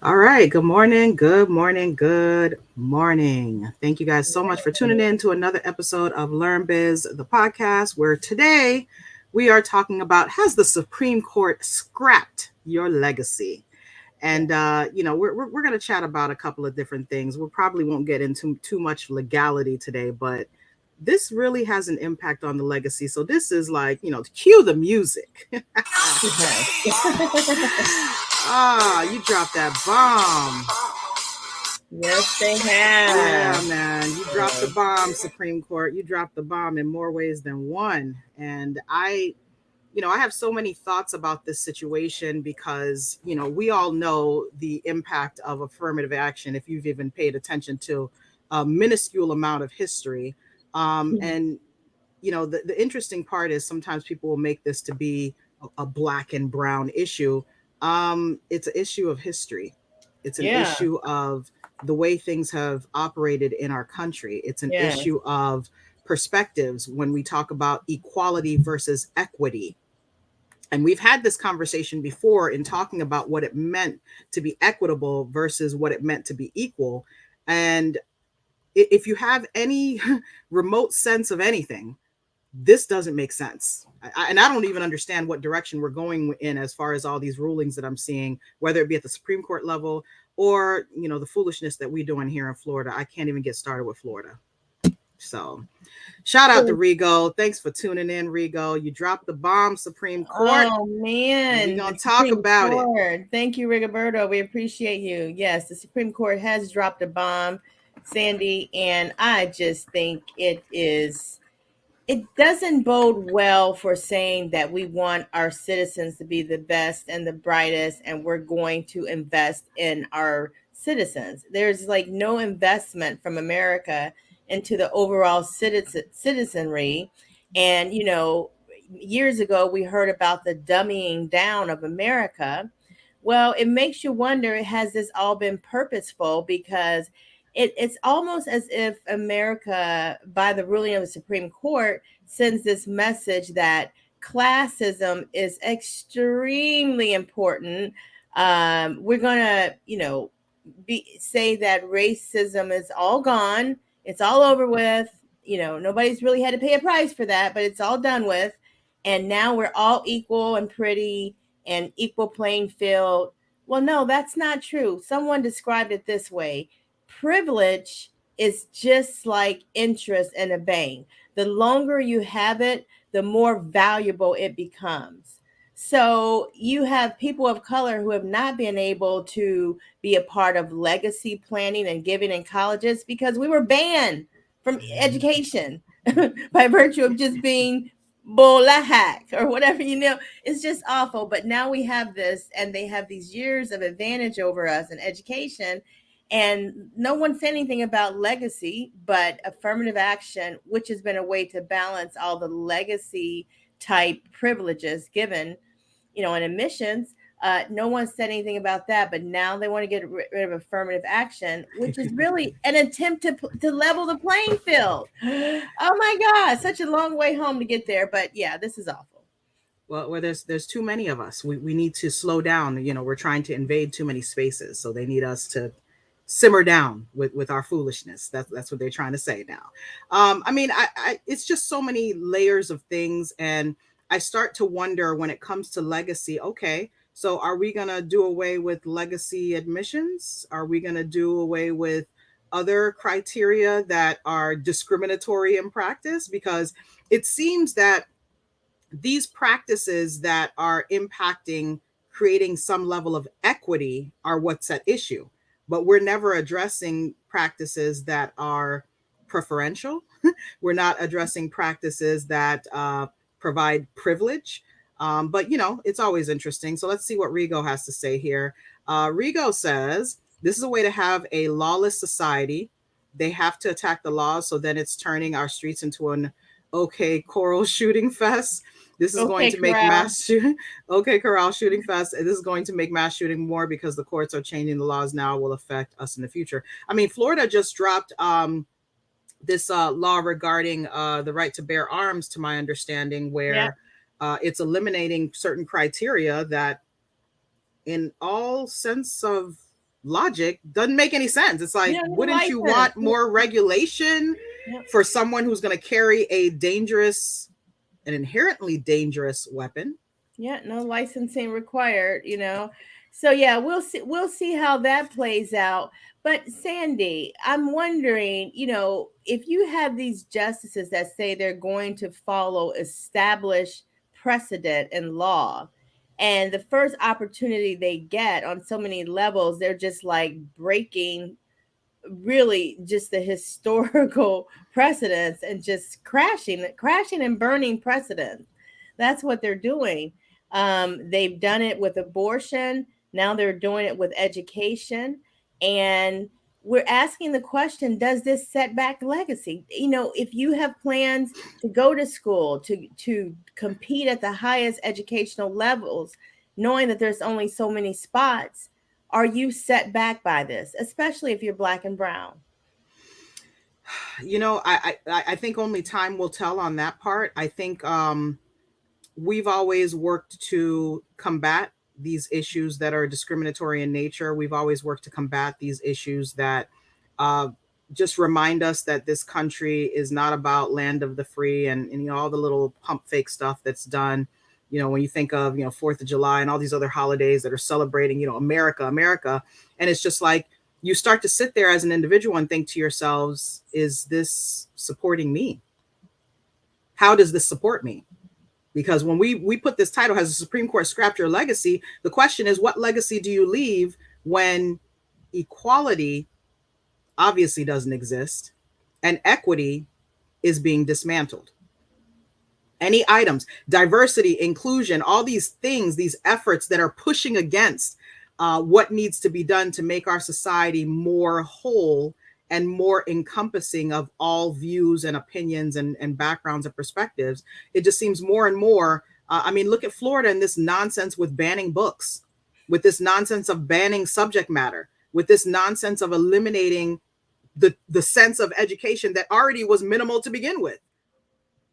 All right. Good morning. Good morning. Good morning. Thank you guys so much for tuning in to another episode of Learn Biz, the podcast, where today we are talking about, has the Supreme Court scrapped your legacy? And, we're going to chat about a couple of different things. We probably won't get into too much legality today, but this really has an impact on the legacy. So this is like, cue the music. You dropped that bomb. Yes, they Yeah, have. man. You dropped the bomb, Supreme Court. You dropped the bomb in more ways than one. And I have so many thoughts about this situation because, we all know the impact of affirmative action if you've even paid attention to a minuscule amount of history. And the interesting part is sometimes people will make this to be a black and brown issue. It's an issue of history. It's an Yeah, issue of the way things have operated in our country. It's an yes, issue of perspectives when we talk about equality versus equity. And we've had this conversation before in talking about what it meant to be equitable versus what it meant to be equal. And if you have any remote sense of anything, this doesn't make sense. And I don't even understand what direction we're going in as far as all these rulings that I'm seeing, whether it be at the Supreme Court level or, the foolishness that we're doing here in Florida. I can't even get started with Florida. So shout out to Rigo. Thanks for tuning in, Rigo. You dropped the bomb, Supreme Court, oh and we're man, going the to talk Supreme about it. Court. Thank you, Rigoberto. We appreciate you. Yes, the Supreme Court has dropped a bomb, Sandy, and I just think it doesn't bode well for saying that we want our citizens to be the best and the brightest, and we're going to invest in our citizens. There's like no investment from America into the overall citizenry. And, years ago, we heard about the dummying down of America. Well, it makes you wonder, has this all been purposeful? Because it's almost as if America, by the ruling of the Supreme Court, sends this message that classism is extremely important. We're gonna, say that racism is all gone. It's all over with. Nobody's really had to pay a price for that, but it's all done with. And now we're all equal and pretty and equal playing field. Well, no, that's not true. Someone described it this way: privilege is just like interest in a bank. The longer you have it, the more valuable it becomes. So you have people of color who have not been able to be a part of legacy planning and giving in colleges because we were banned from education by virtue of just being black or whatever. It's just awful. But now we have this, and they have these years of advantage over us in education, and no one said anything about legacy, but affirmative action, which has been a way to balance all the legacy type privileges given, in admissions. No one said anything about that, but now they want to get rid of affirmative action, which is really an attempt to level the playing field. Oh my God, such a long way home to get there. But yeah, this is awful. Well, where there's too many of us. We need to slow down. We're trying to invade too many spaces, so they need us to simmer down with our foolishness. That's what they're trying to say now. It's just so many layers of things, and I start to wonder when it comes to legacy. Okay, so are we gonna do away with legacy admissions? Are we gonna do away with other criteria that are discriminatory in practice? Because it seems that these practices that are impacting creating some level of equity are what's at issue, but we're never addressing practices that are preferential. We're not addressing practices that provide privilege. But it's always interesting. So let's see what Rigo has to say here. Rigo says this is a way to have a lawless society. They have to attack the laws, so then it's turning our streets into an okay choral shooting fest. This is going Okay, to make Corral. mass shooting. Okay, corral shooting fest. This is going to make mass shooting more because the courts are changing the laws now. Will affect us in the future. I mean, Florida just dropped this law regarding the right to bear arms, to my understanding, Yeah. where it's eliminating certain criteria that, in all sense of logic doesn't make any sense. It's You like, don't need a wouldn't you license. want more regulation Yep. for someone who's going to carry a dangerous, an inherently dangerous weapon? Yeah, no licensing required, you know. So yeah, we'll see how that plays out. But Sandy, I'm wondering, you know, if you have these justices that say they're going to follow established precedent and law, and the first opportunity they get on so many levels, they're just like breaking really just the historical precedents and just crashing and burning precedents. That's what they're doing. They've done it with abortion. Now they're doing it with education. And we're asking the question, does this set back legacy? You know, if you have plans to go to school, to compete at the highest educational levels, knowing that there's only so many spots, are you set back by this, especially if you're black and brown? You know, I think only time will tell on that part. I think we've always worked to combat these issues that are discriminatory in nature. We've always worked to combat these issues that uh, just remind us that this country is not about land of the free, and you know, all the little pump fake stuff that's done. You know, when you think of, you know, 4th of July and all these other holidays that are celebrating, you know, America, America. And it's just like, you start to sit there as an individual and think to yourselves, is this supporting me? How does this support me? Because when we put this title, has the Supreme Court scrapped your legacy, the question is, what legacy do you leave when equality obviously doesn't exist and equity is being dismantled? Any items, diversity, inclusion, all these things, these efforts that are pushing against what needs to be done to make our society more whole and more encompassing of all views and opinions and backgrounds and perspectives. It just seems more and more. I mean, look at Florida and this nonsense with banning books, with this nonsense of banning subject matter, with this nonsense of eliminating the sense of education that already was minimal to begin with.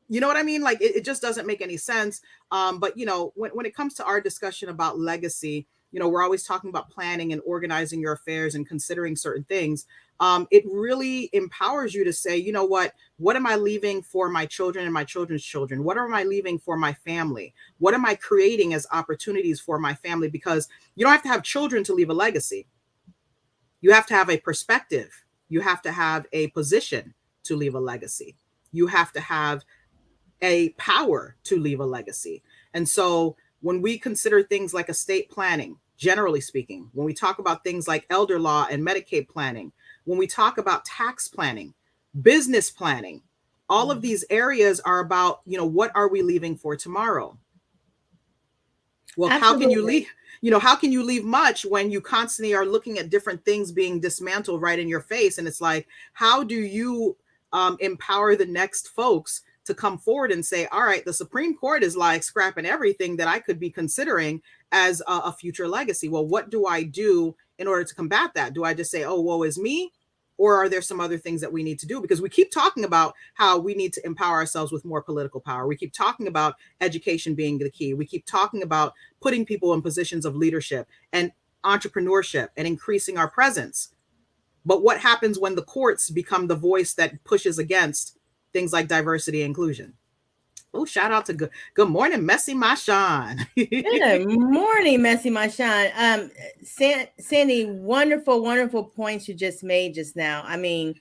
You know what I mean? Like, it just doesn't make any sense. But you know, when it comes to our discussion about legacy, you know, we're always talking about planning and organizing your affairs and considering certain things. It really empowers you to say, you know what am I leaving for my children and my children's children? What am I leaving for my family? What am I creating as opportunities for my family? Because you don't have to have children to leave a legacy. You have to have a perspective. You have to have a position to leave a legacy. You have to have a power to leave a legacy. And so when we consider things like estate planning, generally speaking, when we talk about things like elder law and Medicaid planning, when we talk about tax planning, business planning, all of these areas are about, you know, what are we leaving for tomorrow? Well, how can you Absolutely. leave? You know, how can you leave much when you constantly are looking at different things being dismantled right in your face? And it's like, how do you empower the next folks to come forward and say, all right, the Supreme Court is like scrapping everything that I could be considering as a future legacy. Well, what do I do in order to combat that? Do I just say, oh, woe is me? Or are there some other things that we need to do? Because we keep talking about how we need to empower ourselves with more political power. We keep talking about education being the key. We keep talking about putting people in positions of leadership and entrepreneurship and increasing our presence. But what happens when the courts become the voice that pushes against things like diversity and inclusion? Oh, shout out to good morning, Messy Mashawn. Good morning, Messy Mashan. Sandy, wonderful, wonderful points you just made just now. I mean,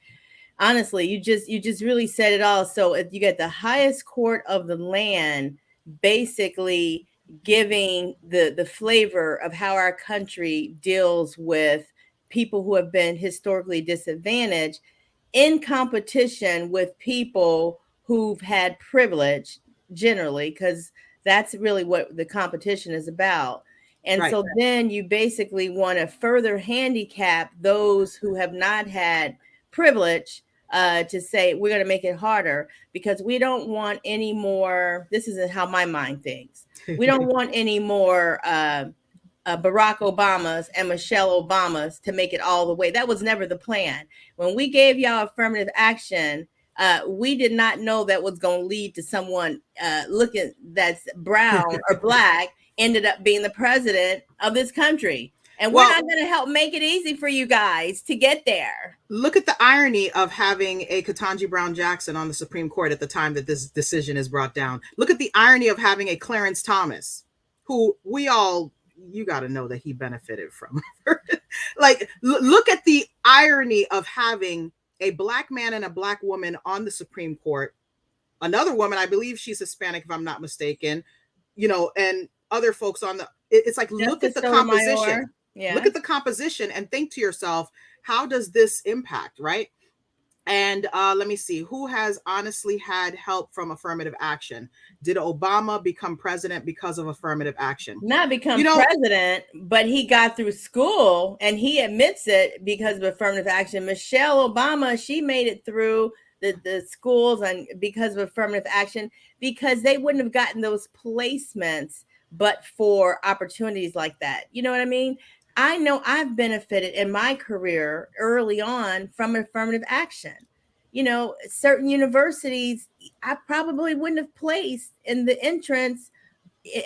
honestly, you just really said it all. So if you get the highest court of the land, basically giving the flavor of how our country deals with people who have been historically disadvantaged in competition with people who've had privilege generally, because that's really what the competition is about. And Right. so then you basically want to further handicap those who have not had privilege, to say we're going to make it harder because we don't want any more. This isn't how my mind thinks. We don't want any more Barack Obamas and Michelle Obamas to make it all the way. That was never the plan. When we gave y'all affirmative action, we did not know that was going to lead to someone looking that's brown or black ended up being the president of this country. And we're Well, not going to help make it easy for you guys to get there. look at the irony of having a Ketanji Brown Jackson on the Supreme Court at the time that this decision is brought down. Look at the irony of having a Clarence Thomas, who you got to know that he benefited from. Like, look at the irony of having a black man and a black woman on the Supreme Court. Another woman, I believe she's Hispanic, if I'm not mistaken, and other folks on the. It's like, look at the composition. Yeah. Look at the composition and think to yourself, how does this impact, right? And let me see, who has honestly had help from affirmative action? Did Obama become president because of affirmative action? Not become president, but he got through school, and he admits it because of affirmative action. Michelle Obama, she made it through the schools and because of affirmative action, because they wouldn't have gotten those placements but for opportunities like that. You know what I mean? I know I've benefited in my career early on from affirmative action. Certain universities I probably wouldn't have placed in the entrance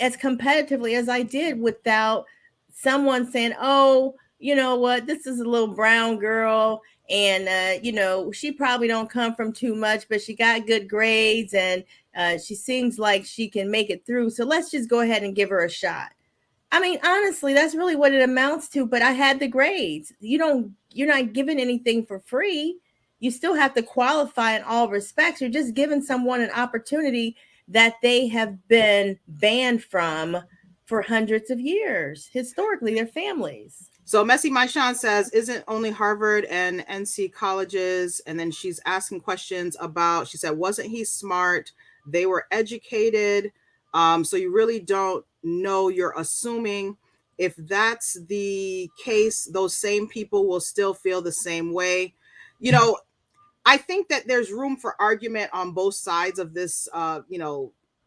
as competitively as I did without someone saying, oh, you know what, this is a little brown girl, and she probably don't come from too much, but she got good grades, and she seems like she can make it through, so let's just go ahead and give her a shot. I mean, honestly, that's really what it amounts to. But I had the grades. You're not given anything for free. You still have to qualify in all respects. You're just giving someone an opportunity that they have been banned from for hundreds of years. Historically, their families. So Messi Maishan says, isn't only Harvard and NC colleges? And then she's asking questions about, she said, wasn't he smart? They were educated. So you really don't know, you're assuming. If that's the case, those same people will still feel the same way. I think that there's room for argument on both sides of this,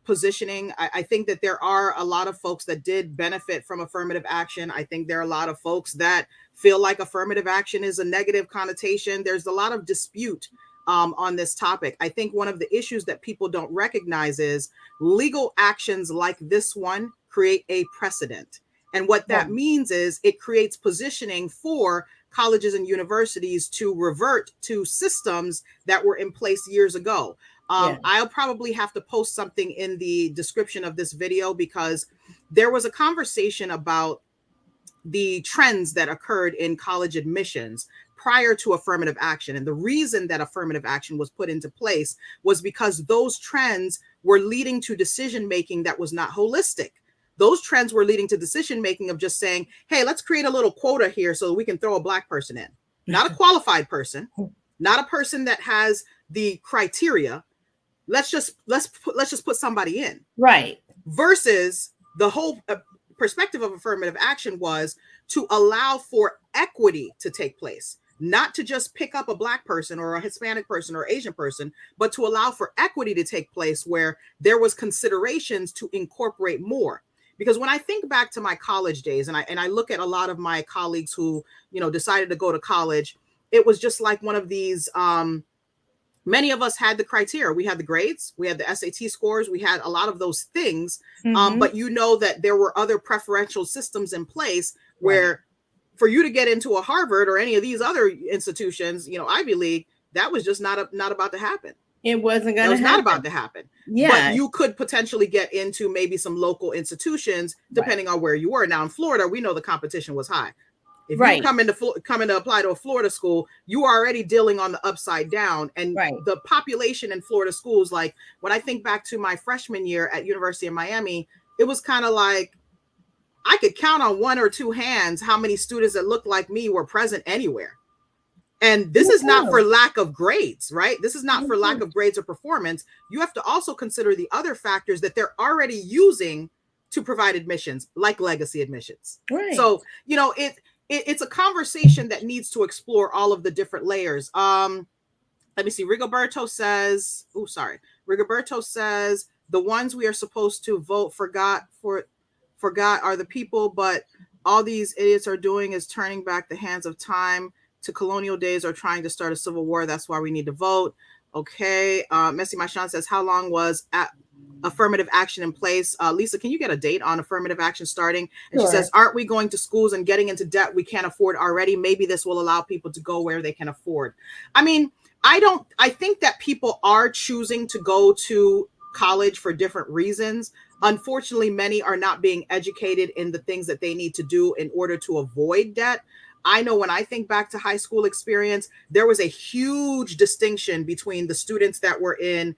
positioning. I think that there are a lot of folks that did benefit from affirmative action. I think there are a lot of folks that feel like affirmative action is a negative connotation. There's a lot of dispute on this topic. I think one of the issues that people don't recognize is legal actions like this one create a precedent. And what that means is it creates positioning for colleges and universities to revert to systems that were in place years ago. I'll probably have to post something in the description of this video, because there was a conversation about the trends that occurred in college admissions prior to affirmative action. And the reason that affirmative action was put into place was because those trends were leading to decision-making that was not holistic. Those trends were leading to decision-making of just saying, hey, let's create a little quota here so we can throw a black person in, not a qualified person, not a person that has the criteria. Let's just put somebody in. Right. Versus the whole perspective of affirmative action was to allow for equity to take place, not to just pick up a black person or a Hispanic person or Asian person, but to allow for equity to take place where there was considerations to incorporate more. Because when I think back to my college days, and I look at a lot of my colleagues who, decided to go to college, it was just like one of these, many of us had the criteria. We had the grades, we had the SAT scores, we had a lot of those things. But that there were other preferential systems in place where for you to get into a Harvard or any of these other institutions, Ivy League, that was just not about to happen. It wasn't going to happen. It was not about to happen. Yeah. But you could potentially get into maybe some local institutions, depending on where you were. Now in Florida, we know the competition was high. If you come in to apply to a Florida school, you are already dealing on the upside down. And the population in Florida schools, like when I think back to my freshman year at University of Miami, it was kind of like I could count on one or two hands how many students that looked like me were present anywhere. And this is not for lack of grades, right? This is not for lack of grades or performance. You have to also consider the other factors that they're already using to provide admissions, like legacy admissions. Right. So, it's a conversation that needs to explore all of the different layers. Let me see. Rigoberto says, the ones we are supposed to vote forgot are the people, but all these idiots are doing is turning back the hands of time to colonial days or trying to start a civil war. That's why we need to vote. Okay. Messi Machan says, how long was affirmative action in place. Lisa, can you get a date on affirmative action starting? And she Sure. says, aren't we going to schools and getting into debt we can't afford already? Maybe this will allow people to go where they can afford. I mean, I think that people are choosing to go to college for different reasons. Unfortunately, many are not being educated in the things that they need to do in order to avoid debt. I know when I think back to high school experience, there was a huge distinction between the students that were in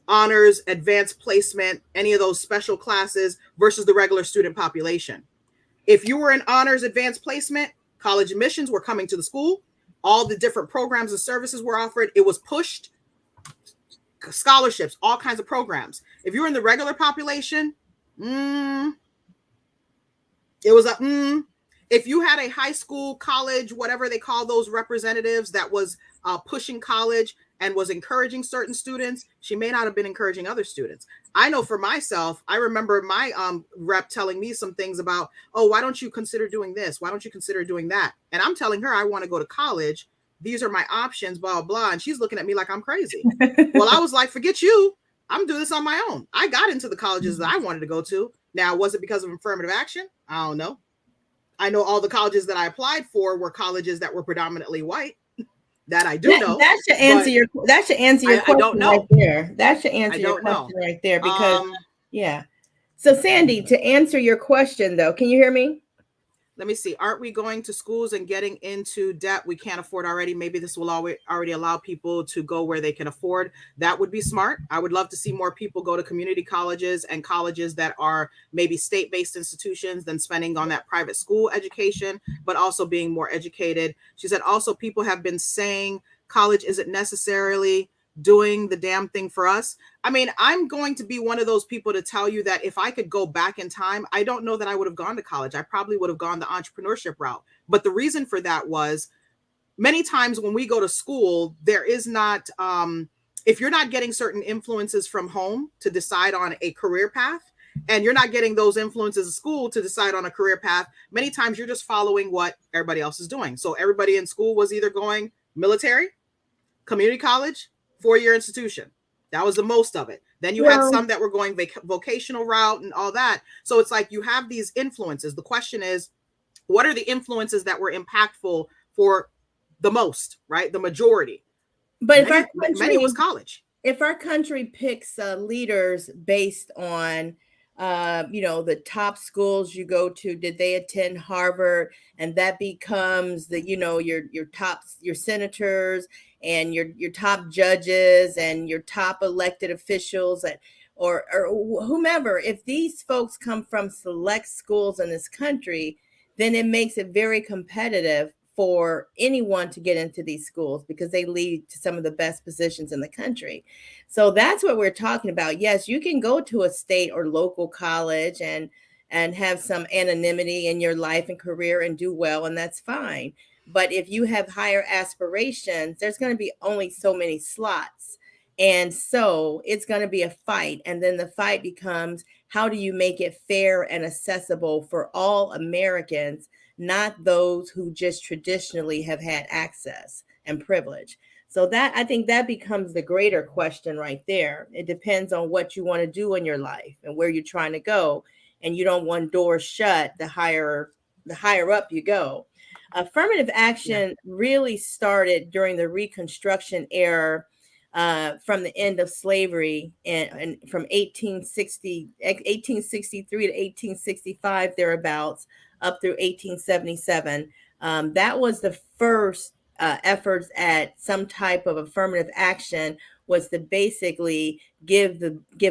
honors, advanced placement, any of those special classes versus the regular student population. If you were in honors, advanced placement, college admissions were coming to the school, all the different programs and services were offered. It was pushed, scholarships, all kinds of programs. If you were in the regular population, mm, it was a if you had a high school, college, whatever they call those representatives that was pushing college and was encouraging certain students, she may not have been encouraging other students. I know for myself, I remember my rep telling me some things about, oh, why don't you consider doing this? Why don't you consider doing that? And I'm telling her I want to go to college. These are my options, blah, blah. And she's looking at me like I'm crazy. Well, I was like, forget you. I'm doing this on my own. I got into the colleges that I wanted to go to. Now, was it because of affirmative action? I don't know. I know all the colleges that I applied for were colleges that were predominantly white. That I do know. That should answer your I don't question right know. there. That should answer I your don't know. question right there because yeah. So Sandy, to answer your question though, can you hear me? Let me see. Aren't we going to schools and getting into debt we can't afford already? Maybe this will already allow people to go where they can afford. That would be smart. I would love to see more people go to community colleges and colleges that are maybe state-based institutions than spending on that private school education, but also being more educated. She said also people have been saying college isn't necessarily doing the damn thing for us. I mean, I'm going to be one of those people to tell you that if I could go back in time, I don't know that I would have gone to college. I probably would have gone the entrepreneurship route. But the reason for that was many times when we go to school, there is not, if you're not getting certain influences from home to decide on a career path, and you're not getting those influences at school to decide on a career path, many times you're just following what everybody else is doing. So everybody in school was either going military, community college, 4-year institution. That was the most of it. Then you had some that were going vocational route and all that. So it's like you have these influences. The question is, what are the influences that were impactful for the most, right? The majority. But many was college. If our country picks leaders based on the top schools you go to, did they attend Harvard, and that becomes the your senators and your top judges and your top elected officials or whomever, if these folks come from select schools in this country, then it makes it very competitive for anyone to get into these schools because they lead to some of the best positions in the country. So that's what we're talking about. Yes, you can go to a state or local college and have some anonymity in your life and career and do well, and that's fine. But if you have higher aspirations, there's going to be only so many slots. And so it's going to be a fight. And then the fight becomes, how do you make it fair and accessible for all Americans, not those who just traditionally have had access and privilege? So that, I think that becomes the greater question right there. It depends on what you want to do in your life and where you're trying to go. And you don't want doors shut the higher up you go. Affirmative action really started during the Reconstruction era, from the end of slavery and from 1863 to 1865 thereabouts up through 1877. That was the first efforts at some type of affirmative action, was to basically give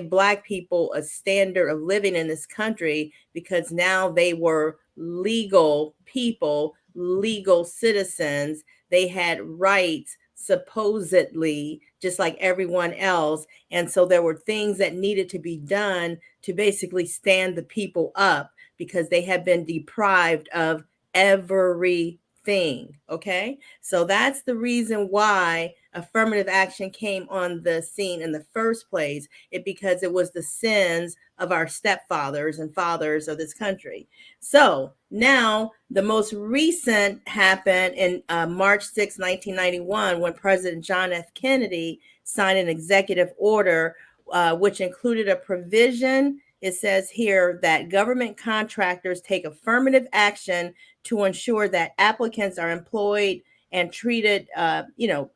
Black people a standard of living in this country, because now they were legal people, legal citizens. They had rights, supposedly, just like everyone else. And so there were things that needed to be done to basically stand the people up, because they had been deprived of everything. Okay. So that's the reason why affirmative action came on the scene in the first place. Because it was the sins of our stepfathers and fathers of this country. So now the most recent happened in March 6, 1991, when President John F. Kennedy signed an executive order which included a provision. It says here that government contractors take affirmative action to ensure that applicants are employed and treated,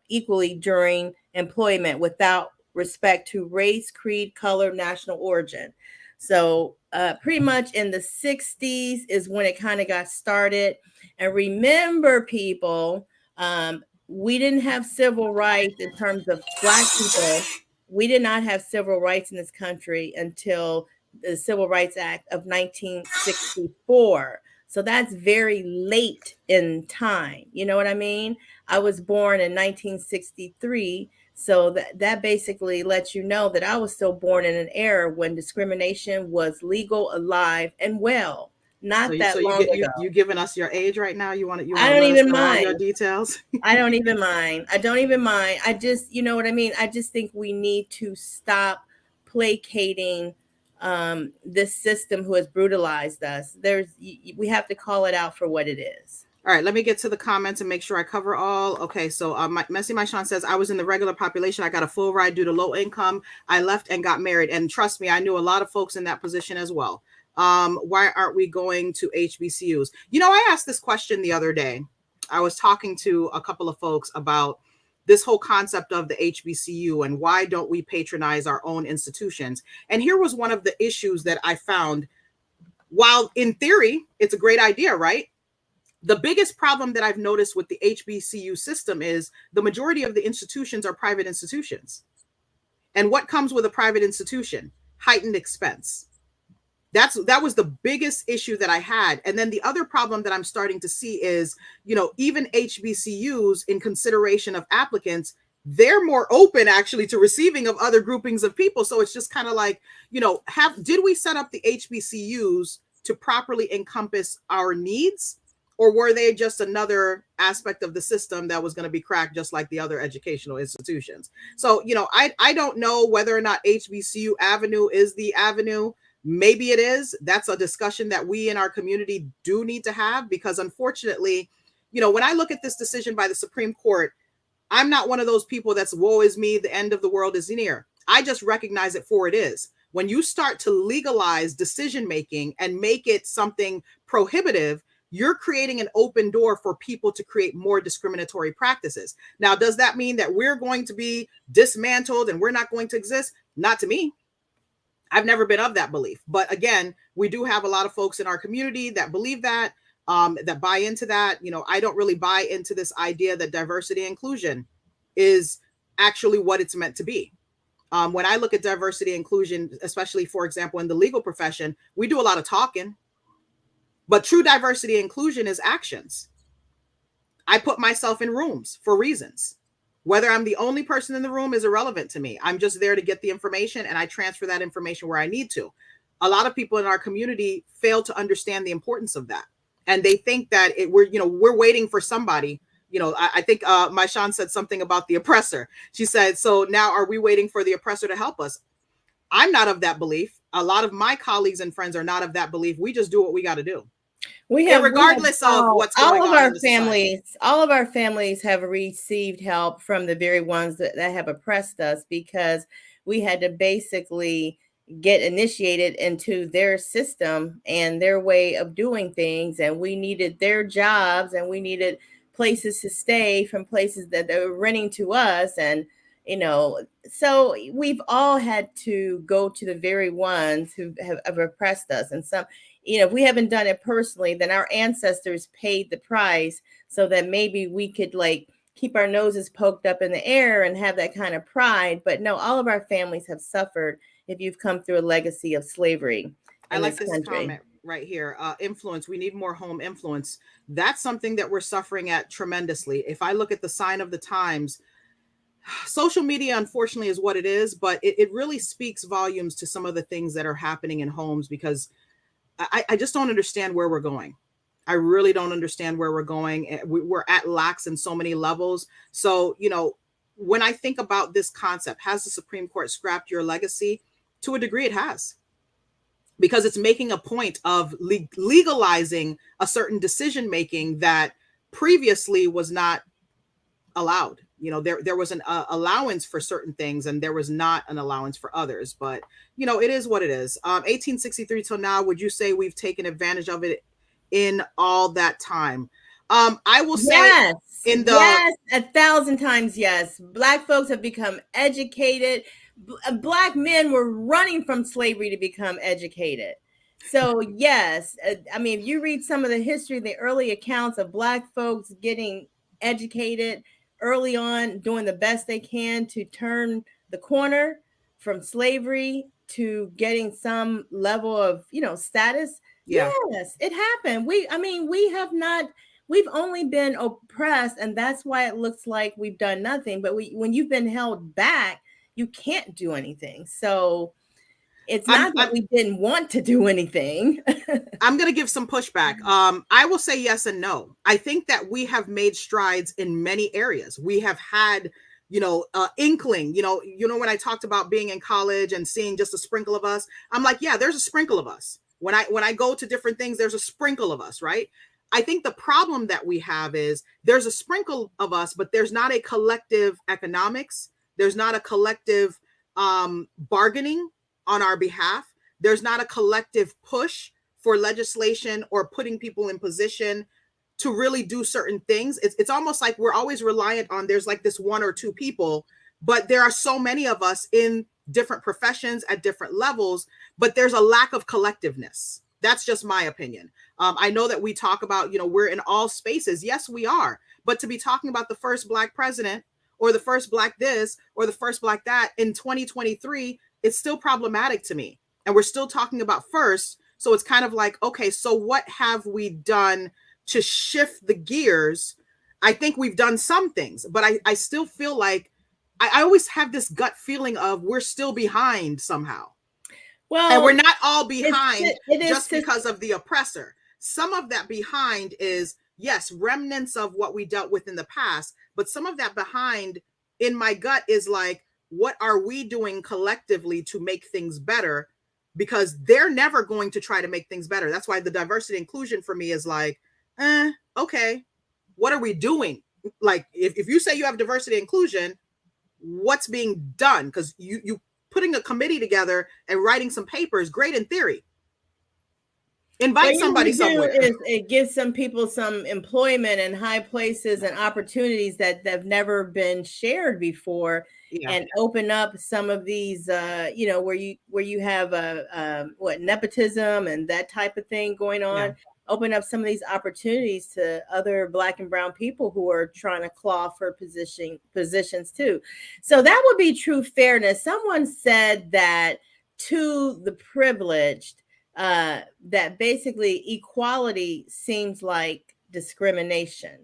equally during employment without respect to race, creed, color, national origin. So, pretty much in the 60s is when it kind of got started. And remember, people, we didn't have civil rights in terms of Black people. We did not have civil rights in this country until the Civil Rights Act of 1964. So that's very late in time. You know what I mean? I was born in 1963. So that basically lets you know that I was still born in an era when discrimination was legal, alive, and well. So Not so that you long get ago. you giving us your age right now? You want I to don't let us even know all mind. your details? I don't even mind. I don't even mind. I just, you know what I mean? I just think we need to stop placating this system who has brutalized us. We have to call it out for what it is. All right, let me get to the comments and make sure I cover all. Okay, so Messy My Sean says, I was in the regular population. I got a full ride due to low income. I left and got married. And trust me, I knew a lot of folks in that position as well. Why aren't we going to HBCUs? You know, I asked this question the other day. I was talking to a couple of folks about this whole concept of the HBCU and why don't we patronize our own institutions? And here was one of the issues that I found. While in theory, it's a great idea, right? The biggest problem that I've noticed with the HBCU system is the majority of the institutions are private institutions. And what comes with a private institution? Heightened expense. That was the biggest issue that I had. And then the other problem that I'm starting to see is, even HBCUs, in consideration of applicants, they're more open actually to receiving of other groupings of people. So it's just kind of like, did we set up the HBCUs to properly encompass our needs? Or were they just another aspect of the system that was going to be cracked just like the other educational institutions? So, I don't know whether or not HBCU Avenue is the avenue. Maybe it is. That's a discussion that we in our community do need to have, because unfortunately, when I look at this decision by the Supreme Court, I'm not one of those people that's woe is me, the end of the world is near. I just recognize it for it is. When you start to legalize decision making and make it something prohibitive, you're creating an open door for people to create more discriminatory practices. Now, does that mean that we're going to be dismantled and we're not going to exist? Not to me. I've never been of that belief. But again, we do have a lot of folks in our community that believe that, that buy into that. I don't really buy into this idea that diversity and inclusion is actually what it's meant to be. When I look at diversity and inclusion, especially, for example, in the legal profession, we do a lot of talking. But true diversity and inclusion is actions. I put myself in rooms for reasons. Whether I'm the only person in the room is irrelevant to me. I'm just there to get the information, and I transfer that information where I need to. A lot of people in our community fail to understand the importance of that. And they think that we're waiting for somebody. I think my Sean said something about the oppressor. She said, so now are we waiting for the oppressor to help us? I'm not of that belief. A lot of my colleagues and friends are not of that belief. We just do what we got to do. Regardless of what's going all of on our in the society. all of our families have received help from the very ones that have oppressed us, because we had to basically get initiated into their system and their way of doing things, and we needed their jobs, and we needed places to stay from places that they were renting to us. And so we've all had to go to the very ones who have oppressed us. And some, if we haven't done it personally, then our ancestors paid the price so that maybe we could keep our noses poked up in the air and have that kind of pride. But no, all of our families have suffered if you've come through a legacy of slavery I in like this this country. comment right here. Influence. We need more home influence. That's something that we're suffering at tremendously. If I look at the sign of the times, social media, unfortunately, is what it is, but it really speaks volumes to some of the things that are happening in homes, because I just don't understand where we're going. I really don't understand where we're going. We're at lax in so many levels. So, when I think about this concept, has the Supreme Court scrapped your legacy? To a degree, it has, because it's making a point of legalizing a certain decision making that previously was not allowed. there was an allowance for certain things, and there was not an allowance for others. But it is what it is. 1863 till now, would you say we've taken advantage of it in all that time? I will say Yes, in the yes, 1,000 times yes. Black folks have become educated. Black men were running from slavery to become educated. So, yes, I mean, if you read some of the history, the early accounts of Black folks getting educated early on, doing the best they can to turn the corner from slavery to getting some level of, status. yeah. Yes, it happened. I mean, we have not, we've only been oppressed, and that's why it looks like we've done nothing. But when you've been held back, you can't do anything. So it's I'm not that I'm we didn't want to do anything. I'm going to give some pushback. I will say yes and no. I think that we have made strides in many areas. We have had, inkling. When I talked about being in college and seeing just a sprinkle of us, I'm like, yeah, there's a sprinkle of us. When I go to different things, there's a sprinkle of us, right? I think the problem that we have is there's a sprinkle of us, but there's not a collective economics. There's not a collective bargaining on our behalf. There's not a collective push for legislation or putting people in position to really do certain things. It's almost like we're always reliant on there's like this one or two people, but there are so many of us in different professions at different levels, but there's a lack of collectiveness. That's just my opinion. I know that we talk about, we're in all spaces. Yes, we are. But to be talking about the first Black president or the first Black this or the first Black that in 2023, it's still problematic to me. And we're still talking about first. So it's kind of like, okay, so what have we done to shift the gears? I think we've done some things, but I still feel like I always have this gut feeling of we're still behind somehow. And we're Well, not all it's behind it is just because of the oppressor. Some of that behind is, yes, remnants of what we dealt with in the past, but some of that behind in my gut is like, what are we doing collectively to make things better? Because they're never going to try to make things better. That's why the diversity inclusion for me is like, okay, what are we doing? Like, if you say you have diversity inclusion, what's being done? Because you putting a committee together and writing some papers, great in theory. what Invite you need somebody to do somewhere. is it gives some people some employment and high places and opportunities that have never been shared before, Yeah, and open up some of these, where you have what, nepotism and that type of thing going yeah. on. Open up some of these opportunities to other Black and brown people who are trying to claw for positions too. So that would be true fairness. Someone said that to the privileged, that basically equality seems like discrimination.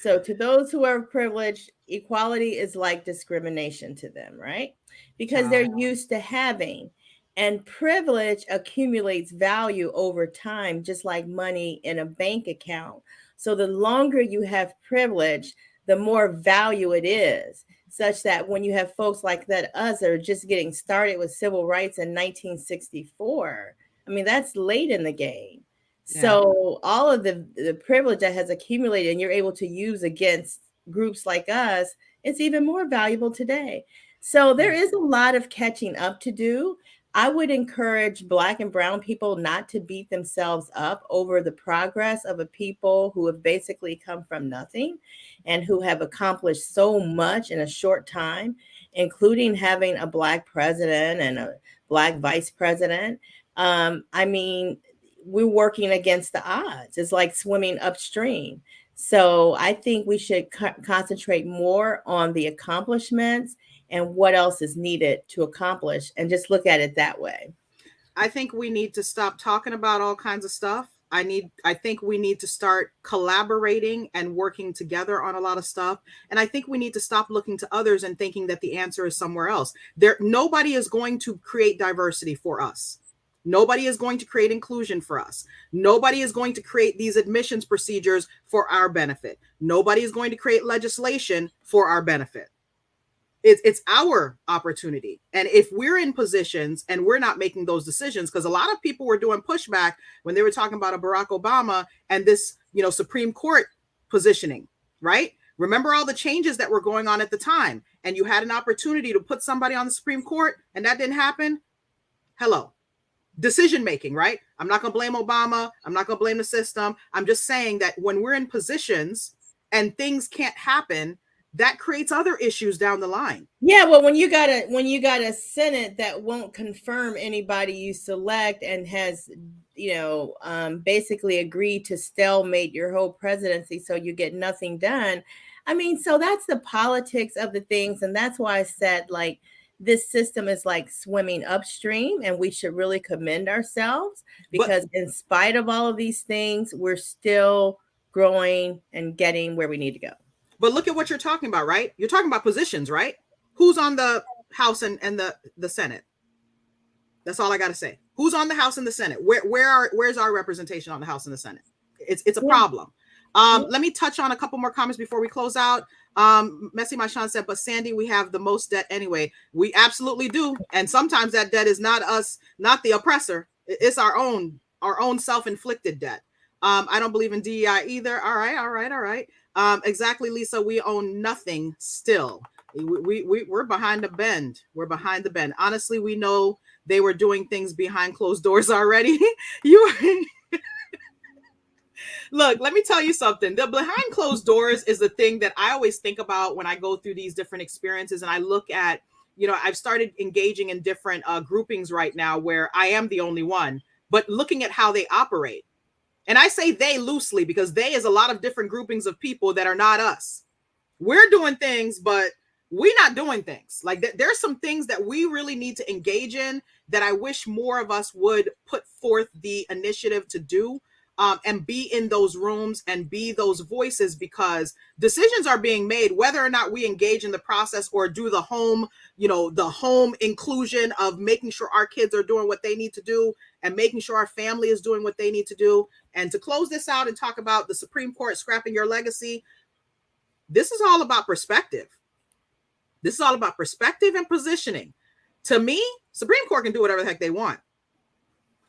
So to those who are privileged, equality is like discrimination to them, right? Because Wow. they're used to having. And privilege accumulates value over time, just like money in a bank account. So the longer you have privilege, the more value it is. Such that when you have folks like that, us that are just getting started with civil rights in 1964, I mean, that's late in the game. Yeah, So all of the privilege that has accumulated and you're able to use against groups like us, it's even more valuable today. So yeah. there is a lot of catching up to do. I would encourage Black and brown people not to beat themselves up over the progress of a people who have basically come from nothing and who have accomplished so much in a short time, including having a Black president and a Black vice president. I mean, we're working against the odds. It's like swimming upstream. So I think we should concentrate more on the accomplishments and what else is needed to accomplish, and just look at it that way. I think we need to stop talking about all kinds of stuff. I think we need to start collaborating and working together on a lot of stuff. And I think we need to stop looking to others and thinking that the answer is somewhere else. Nobody is going to create diversity for us. Nobody is going to create inclusion for us. Nobody is going to create these admissions procedures for our benefit. Nobody is going to create legislation for our benefit. It's our opportunity. And if we're in positions and we're not making those decisions, because a lot of people were doing pushback when they were talking about a Barack Obama and this, Supreme Court positioning, right? Remember all the changes that were going on at the time, and you had an opportunity to put somebody on the Supreme Court, and that didn't happen? Hello. Decision making, right? I'm not going to blame Obama. I'm not going to blame the system. I'm just saying that when we're in positions and things can't happen, that creates other issues down the line. Yeah, well, when you got a Senate that won't confirm anybody you select and has, basically agreed to stalemate your whole presidency, so you get nothing done. I mean, so that's the politics of the things, and that's why I said, like, this system is like swimming upstream, and we should really commend ourselves, because in spite of all of these things, we're still growing and getting where we need to go. But look at what you're talking about, right? You're talking about positions, right? Who's on the House and the Senate? That's all I got to say. Who's on the House and the Senate? Where's our representation on the House and the Senate? It's a problem. Let me touch on a couple more comments before we close out. Messi Mashan said, but Sandy, we have the most debt anyway. We absolutely do. And sometimes that debt is not us, not the oppressor. It's our own self-inflicted debt. I don't believe in DEI either. All right. Exactly, Lisa. We own nothing still. We're behind the bend. We're behind the bend. Honestly, we know they were doing things behind closed doors already. Look, let me tell you something. The behind closed doors is the thing that I always think about when I go through these different experiences, and I look at, I've started engaging in different groupings right now where I am the only one, but looking at how they operate. And I say they loosely because they is a lot of different groupings of people that are not us. We're doing things, but we're not doing things. Like there's some things that we really need to engage in that I wish more of us would put forth the initiative to do, and be in those rooms and be those voices, because decisions are being made whether or not we engage in the process or do the home inclusion of making sure our kids are doing what they need to do and making sure our family is doing what they need to do. And to close this out and talk about the Supreme Court scrapping your legacy, this is all about perspective. This is all about perspective and positioning. To me, Supreme Court can do whatever the heck they want.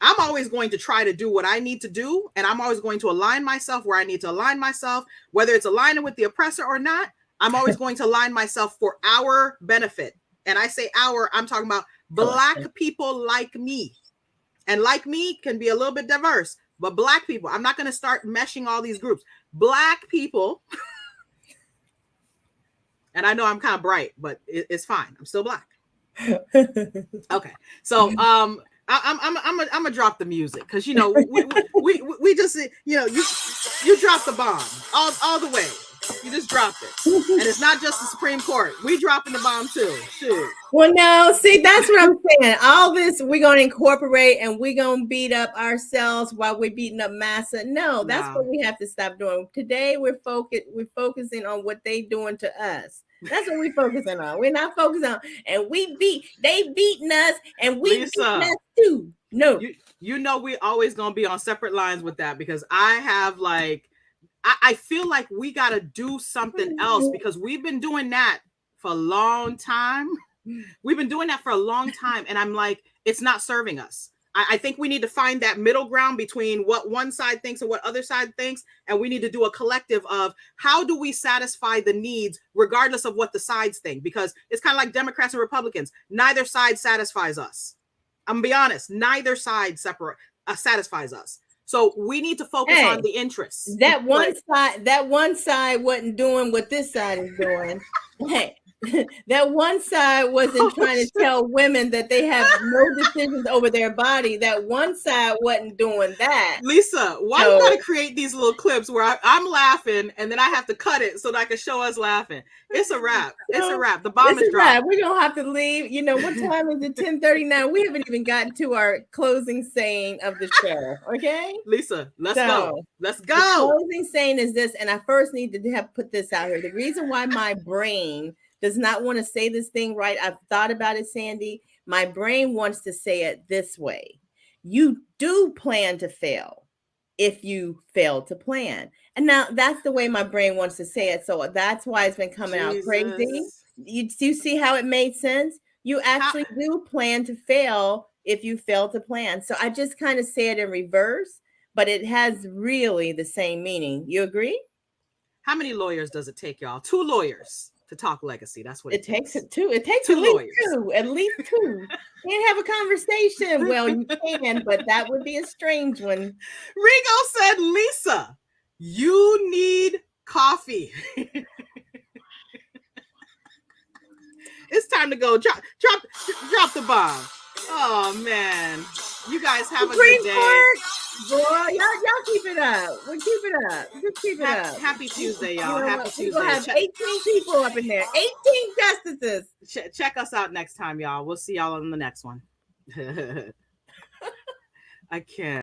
I'm always going to try to do what I need to do, and I'm always going to align myself where I need to align myself, whether it's aligning with the oppressor or not. I'm always going to align myself for our benefit. And I say our, I'm talking about Black people like me. And like me can be a little bit diverse, but Black people, I'm not going to start meshing all these groups. Black people, and I know I'm kind of bright, but it's fine. I'm still Black. Okay. So, I'm gonna drop the music because we just you dropped the bomb all the way. You just dropped it, and it's not just the Supreme Court. We dropping the bomb too. Shoot. Well, no, see, that's what I'm saying. All this we're gonna incorporate, and we're gonna beat up ourselves while we're beating up massa. No, that's what we have to stop doing. Today we're focusing on what they doing to us. That's what we're focusing on. We're not focusing on, and they beating us, and we beating us too. No, we always gonna be on separate lines with that, because I have I feel like we gotta do something else, because we've been doing that for a long time. We've been doing that for a long time, and I'm like, it's not serving us. I think we need to find that middle ground between what one side thinks and what other side thinks. And we need to do a collective of how do we satisfy the needs regardless of what the sides think, because it's kind of like Democrats and Republicans. Neither side satisfies us. I'm gonna be honest. Neither side satisfies us. So we need to focus on the interests. That one side wasn't doing what this side is doing. Hey. That one side wasn't trying to tell women that they have no decisions over their body. That one side wasn't doing that. Lisa, why you gotta create these little clips where I'm laughing and then I have to cut it so that I can show us laughing? It's a wrap. It's a wrap. The bomb is dropped. We're gonna have to leave. What time is it? 10:39. We haven't even gotten to our closing saying of the show. Okay, Lisa, let's go. Let's go. The closing saying is this, and I first need to have put this out here. The reason why my brain does not want to say this thing right. I've thought about it, Sandy. My brain wants to say it this way. You do plan to fail if you fail to plan. And now that's the way my brain wants to say it. So that's why it's been coming out crazy. You see how it made sense? You actually do plan to fail if you fail to plan. So I just kind of say it in reverse, but it has really the same meaning. You agree? How many lawyers does it take, y'all? 2 lawyers to talk legacy. That's what it takes. two. It takes 2 at least lawyers. two. At least two. Can't have a conversation. Well, you can, but that would be a strange one. Rigo said, Lisa, you need coffee. It's time to go. Drop the bomb. Oh man, you guys have a good day. Court. Boy, y'all keep it up. We'll keep it up. Just keep it up. Happy Tuesday, y'all. You know Happy what? Tuesday. We'll have 18 people up in there. 18 justices. Check us out next time, y'all. We'll see y'all on the next one. I can't.